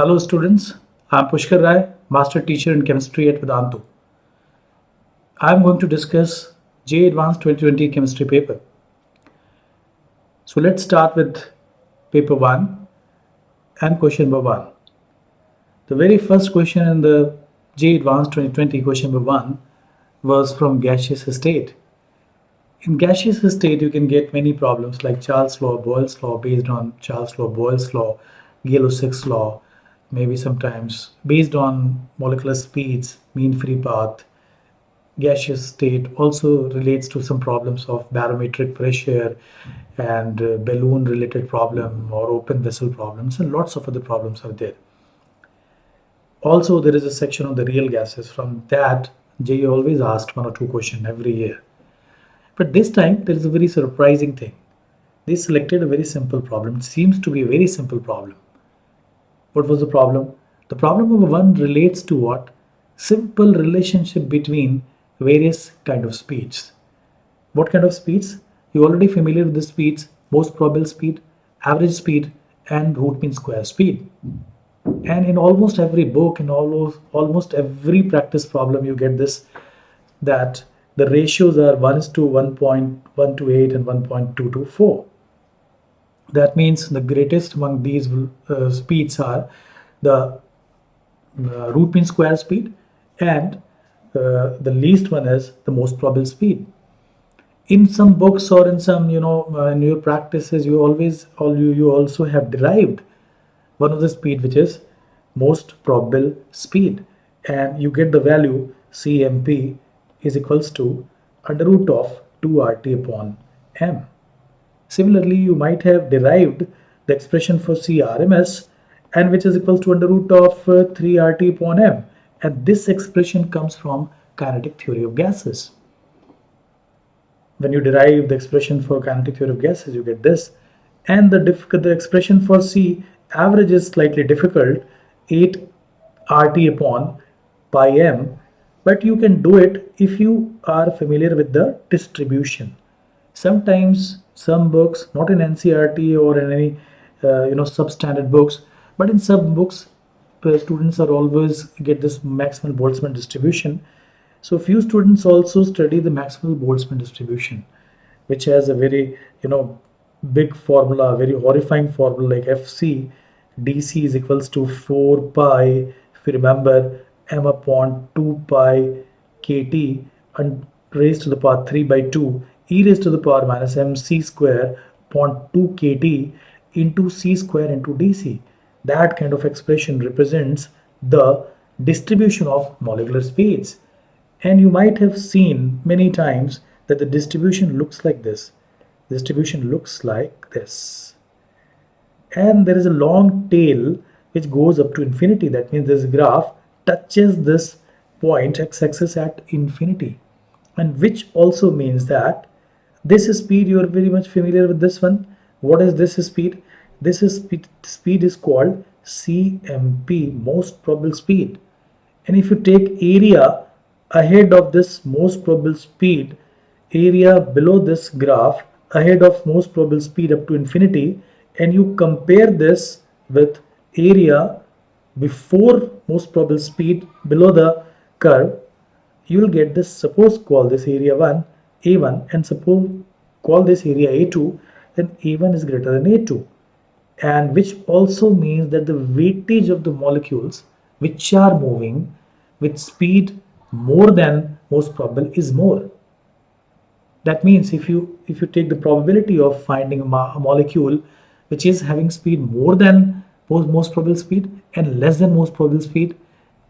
Hello students, I am Pushkar Rai, Master Teacher in Chemistry at Vedantu. I am going to discuss JEE Advanced 2020 Chemistry paper. So let's start with paper 1 and question number 1. The very first question in the JEE Advanced 2020 question number 1 was from gaseous state. In gaseous state, you can get many problems like Charles law, Boyle's law, based on Charles law, Boyle's law, Gaseous law, maybe sometimes based on molecular speeds, mean free path. Gaseous state also relates to some problems of barometric pressure and balloon related problem or open vessel problems, and lots of other problems are there. Also, there is a section on the real gases. From that, JEE always asked 1 or 2 questions every year. But this time, there is a very surprising thing. They selected a very simple problem. It seems to be a very simple problem. What was the problem? The problem number 1 relates to what? Simple relationship between various kind of speeds. What kind of speeds? You're already familiar with the speeds: most probable speed, average speed, and root mean square speed. And in almost every book, in almost every practice problem, you get this, that the ratios are 1:1.128 and 1.224. That means the greatest among these speeds are the root mean square speed, and the least one is the most probable speed. In some books or in some in your practices, you also have derived one of the speed, which is most probable speed, and you get the value CMP is equals to under root of 2RT upon M. Similarly, you might have derived the expression for CRMS, and which is equals to under root of 3RT upon M, and this expression comes from kinetic theory of gases. When you derive the expression for kinetic theory of gases, you get this, and the expression for C average is slightly difficult, 8RT upon pi M, but you can do it if you are familiar with the distribution. Sometimes some books, not in NCERT or in any substandard books, but in some books, students are always get this maximal Boltzmann distribution. So few students also study the maximal Boltzmann distribution, which has a very big formula, very horrifying formula, like FC DC is equals to 4 pi, if you remember, M upon 2 pi kt and raised to the power 3 by 2 e raised to the power minus mc square upon 2 kt into c square into dc. That kind of expression represents the distribution of molecular speeds. And you might have seen many times that the distribution looks like this. The distribution looks like this. And there is a long tail which goes up to infinity. That means this graph touches this point x-axis at infinity. And which also means that this speed, you are very much familiar with this one. What is this speed? This speed is called CMP, most probable speed. And if you take area ahead of this most probable speed, area below this graph ahead of most probable speed up to infinity, and you compare this with area before most probable speed below the curve, you will get this. Suppose call this area 1 A1, and suppose call this area A2, then A1 is greater than A2, and which also means that the weightage of the molecules which are moving with speed more than most probable is more. That means if you take the probability of finding a molecule which is having speed more than most probable speed and less than most probable speed,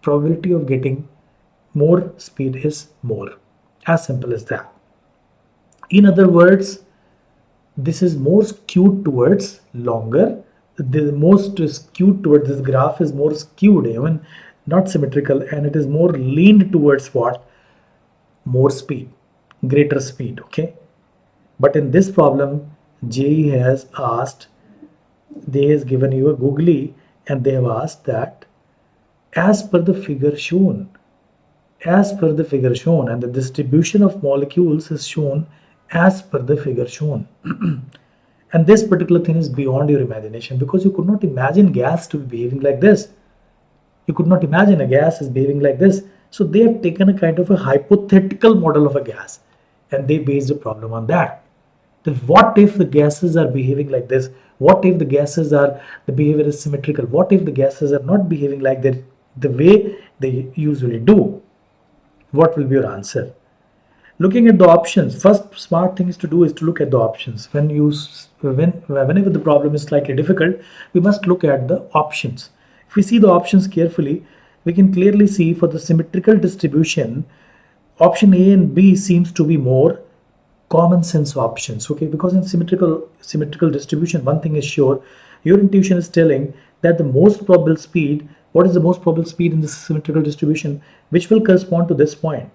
probability of getting more speed is more. As simple as that. In other words, this is more skewed towards longer. The most skewed towards this graph is more skewed, even not symmetrical, and it is more leaned towards what? More speed, greater speed. Okay. But in this problem, JEE has asked, they has given you a googly, and they have asked that as per the figure shown, and the distribution of molecules is shown as per the figure shown. And this particular thing is beyond your imagination, because you could not imagine gas to be behaving like this. You could not imagine a gas is behaving like this. So they have taken a kind of a hypothetical model of a gas and they based a problem on that. Then what if the gases are behaving like this? What if the behavior is symmetrical? What if the gases are not behaving like that the way they usually do? What will be your answer? Looking at the options, first smart thing is to do is to look at the options. Whenever the problem is slightly difficult, we must look at the options. If we see the options carefully, we can clearly see for the symmetrical distribution, option A and B seems to be more common sense options. Okay, because in symmetrical distribution, one thing is sure, your intuition is telling that the most probable speed, what is the most probable speed in this symmetrical distribution, which will correspond to this point,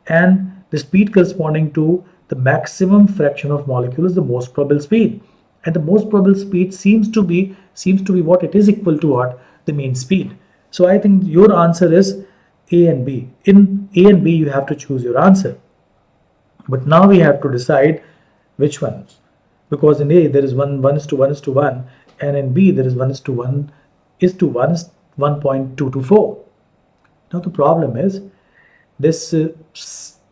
and the speed corresponding to the maximum fraction of molecule is the most probable speed, and the most probable speed seems to be what it is equal to what the mean speed. So I think your answer is A and B. In A and B you have to choose your answer, but now we have to decide which one, because in A there is 1:1:1:1, and in B there is 1:1:1 is 1.224. Now the problem is this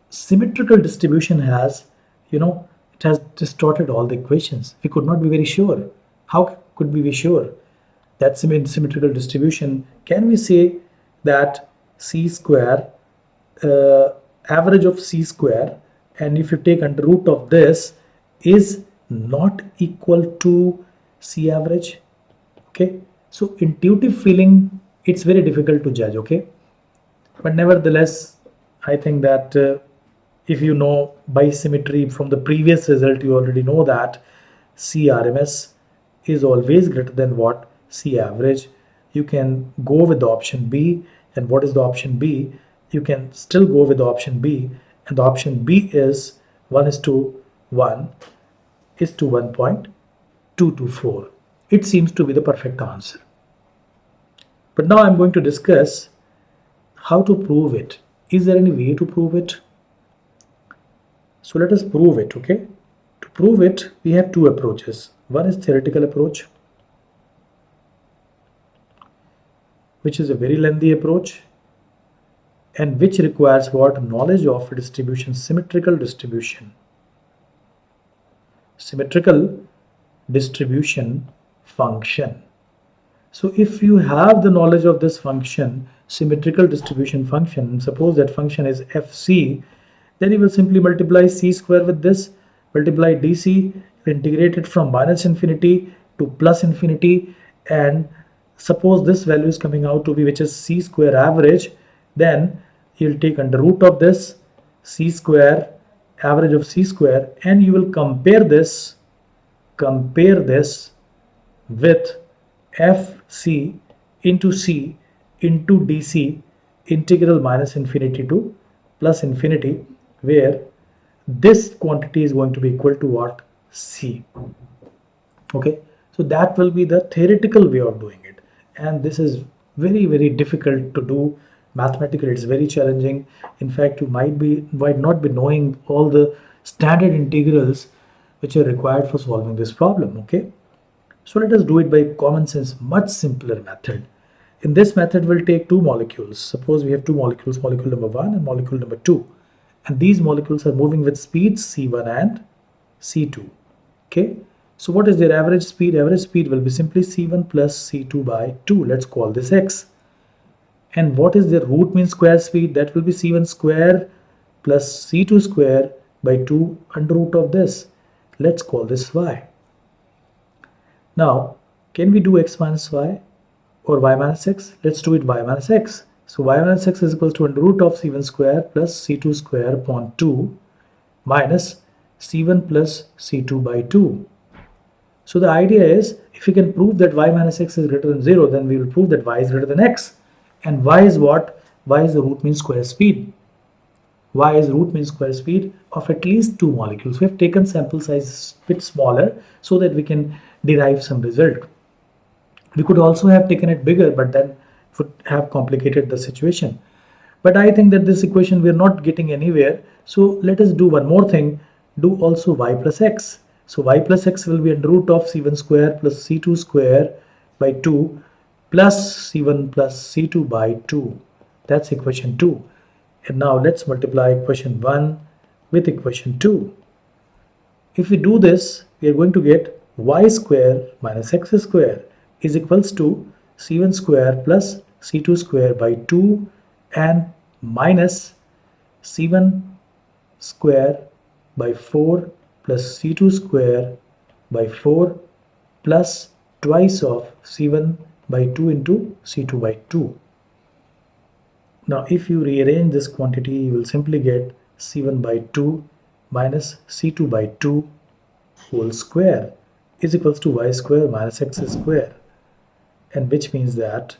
symmetrical distribution has, it has distorted all the equations. We could not be very sure. How could we be sure that symmetrical distribution? Can we say that c square, average of c square, and if you take under root of this, is not equal to c average? Okay, so intuitive feeling, it's very difficult to judge. Okay, but nevertheless, I think that if you know by symmetry from the previous result, you already know that C RMS is always greater than what? C average. You can go with the option B. And what is the option B? You can still go with the option B. And the option B is 1:1 is to 1.224. It seems to be the perfect answer. But now I'm going to discuss how to prove it. Is there any way to prove it? So let us prove it, okay? To prove it, we have two approaches. One is theoretical approach, which is a very lengthy approach and which requires what? Knowledge of distribution, symmetrical distribution. Symmetrical distribution function. So if you have the knowledge of this function, symmetrical distribution function, suppose that function is fc, then you will simply multiply c square with this, multiply dc, integrate it from -infinity to +infinity, and suppose this value is coming out to be, which is c square average, then you'll take under root of this c square, average of c square, and you will compare this with fc into c into dc, integral -infinity to +infinity, where this quantity is going to be equal to what? C. Okay, so that will be the theoretical way of doing it, and this is very, very difficult to do. Mathematically, it's very challenging. In fact, you might not be knowing all the standard integrals which are required for solving this problem. Okay, so let us do it by common sense, much simpler method. In this method, we'll take two molecules. Suppose we have two molecules, molecule number 1 and molecule number 2. And these molecules are moving with speeds c1 and c2. Okay, so what is their average speed? Average speed will be simply c1 plus c2 by 2. Let's call this x. And what is their root mean square speed? That will be c1 square plus c2 square by 2 under root of this. Let's call this y. Now, can we do x minus y or y minus x? Let's do it y minus x. So y minus x is equals to under root of c1 square plus c2 square upon 2 minus c1 plus c2 by 2. So the idea is, if we can prove that y minus x is greater than 0, then we will prove that y is greater than x. And y is what? Y is the root mean square speed. Y is root mean square speed of at least two molecules. We have taken sample size a bit smaller so that we can derive some result. We could also have taken it bigger, but then would have complicated the situation. But I think that this equation we are not getting anywhere. So let us do one more thing. Do also y plus x. So y plus x will be under root of c1 square plus c2 square by 2 plus C1 plus C2 by 2. That's equation 2. And now let's multiply equation 1 with equation 2. If we do this, we are going to get y square minus x square is equals to C1 square plus C2 square by 2 and minus C1 square by 4 plus C2 square by 4 plus twice of C1 by 2 into C2 by 2. Now if you rearrange this quantity, you will simply get C1 by 2 minus C2 by 2 whole square is equals to y square minus x square, and which means that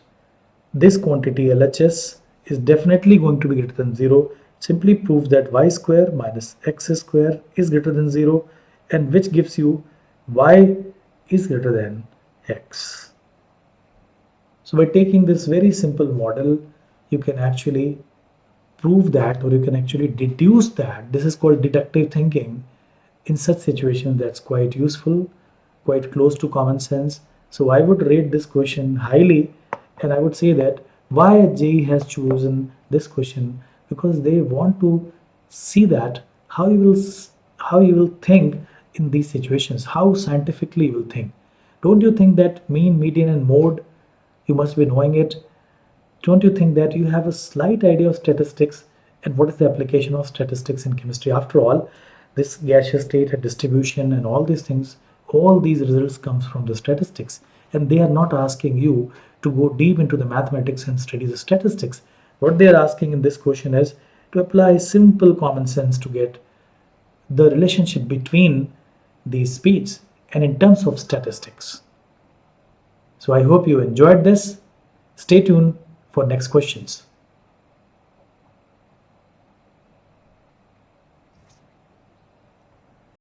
this quantity LHS is definitely going to be greater than 0. Simply proves that y square minus x square is greater than 0, and which gives you y is greater than x. So by taking this very simple model, you can actually prove that, or you can actually deduce that. This is called deductive thinking. In such situations, that's quite useful, quite close to common sense. So I would rate this question highly, and I would say that why JEE has chosen this question, because they want to see that how you will think in these situations, how scientifically you will think. Don't you think that mean, median and mode, you must be knowing it? Don't you think that you have a slight idea of statistics and what is the application of statistics in chemistry? After all, this gaseous state and distribution and all these things, all these results comes from the statistics, and they are not asking you to go deep into the mathematics and study the statistics. What they are asking in this question is to apply simple common sense to get the relationship between these speeds and in terms of statistics. So I hope you enjoyed this. Stay tuned for next questions.